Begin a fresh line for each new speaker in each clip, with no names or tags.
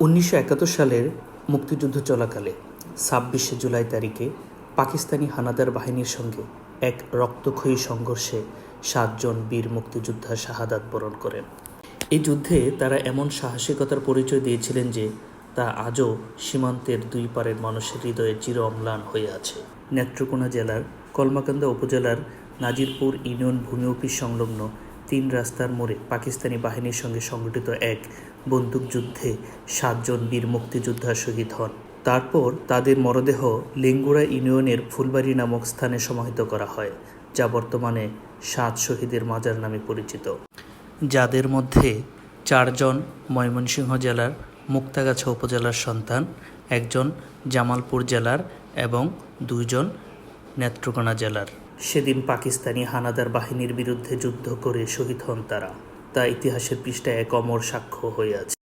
1971 সালের মুক্তিযুদ্ধ চলাকালে 26শে জুলাই তারিখে পাকিস্তানি হানাদার বাহিনীর সঙ্গে এক রক্তক্ষয়ী সংঘর্ষে 7 জন বীর মুক্তিযোদ্ধা শাহাদাত বরণ করেন। এই যুদ্ধে তারা এমন সাহসিকতার পরিচয় দিয়েছিলেন যে তা আজও সীমান্তের দুই পারের মানুষের হৃদয়ে চির অম্লান হয়ে আছে। নেত্রকোনা জেলার কলমাকান্দা উপজেলার নাজিরপুর ইউনিয়ন ভূমি অফিস সংলগ্ন 3 রাস্তার মোড়ে পাকিস্তানি বাহিনীর সঙ্গে সংঘটিত এক বন্দুকযুদ্ধে 7 জন বীর মুক্তিযোদ্ধা শহীদ হন। তারপর তাদের মরদেহ লেঙ্গুড়া ইউনিয়নের ফুলবাড়ি নামক স্থানে সমাহিত করা হয়, যা বর্তমানে 7 শহীদের মাজার নামে পরিচিত, যাদের মধ্যে 4 জন ময়মনসিংহ জেলার মুক্তাগাছা উপজেলার সন্তান, 1 জন জামালপুর জেলার এবং 2 জন নেত্রকোনা জেলার। সেদিন পাকিস্তানি হানাদার বাহিনীর বিরুদ্ধে যুদ্ধ করে শহীদ হন তারা, তা ইতিহাসের পৃষ্ঠায় এক অমর সাক্ষ্য হয়ে আছে।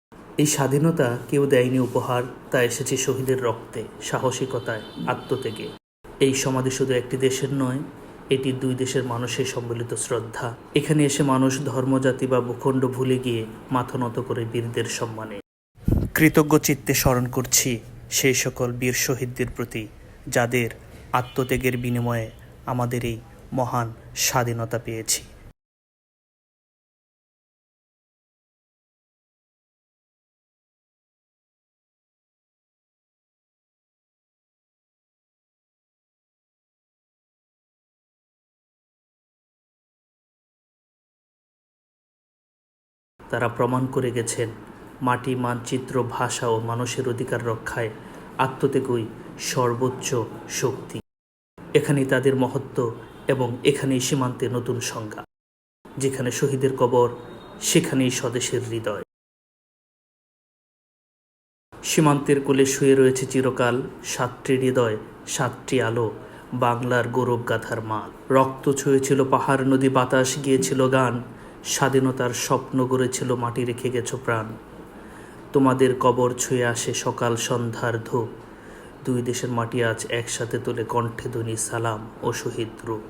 এই স্বাধীনতা কেউ দেয়নি উপহার, তা এসেছে শহীদের রক্তে, সাহসিকতায়, আত্মত্যাগে। এই সমাধি শুধু একটি দেশের নয়, এটি 2 দেশের মানুষের সম্মিলিত শ্রদ্ধা। এখানে এসে মানুষ ধর্মজাতি বা ভূখণ্ড ভুলে গিয়ে মাথা নত করে বীরদের সম্মানে। কৃতজ্ঞ চিত্তে স্মরণ করছি সেই সকল বীর শহীদদের প্রতি, যাদের আত্মত্যাগের বিনিময়ে আমাদের এই মহান স্বাধীনতা পেয়েছি। তারা প্রমাণ করে গেছেন, মাটি, মানচিত্র, ভাষা ও মানুষের অধিকার রক্ষায় আত্মত্যাগই সর্বোচ্চ শক্তি। এখানেই তাদের মহত্ব এবং এখানেই সীমান্তে নতুন সংজ্ঞা। যেখানে শহীদের কবর, সেখানেই স্বদেশের হৃদয়। সীমান্তের কোলে শুয়ে রয়েছে চিরকাল 7টি হৃদয়, 7টি আলো, বাংলার গৌরব গাথার মাল। রক্ত ছুঁয়েছিল পাহাড়, নদী, বাতাস গিয়েছিল গান, স্বাধীনতার স্বপ্ন গড়েছিল মাটি, রেখে গেছো প্রাণ। তোমাদের কবর ছুঁয়ে আসে সকাল সন্ধ্যার ধূপ, 2 দেশের মাটি আজ একসাথে তোলে কণ্ঠে ধ্বনি সালাম ও শহীদ রূপ।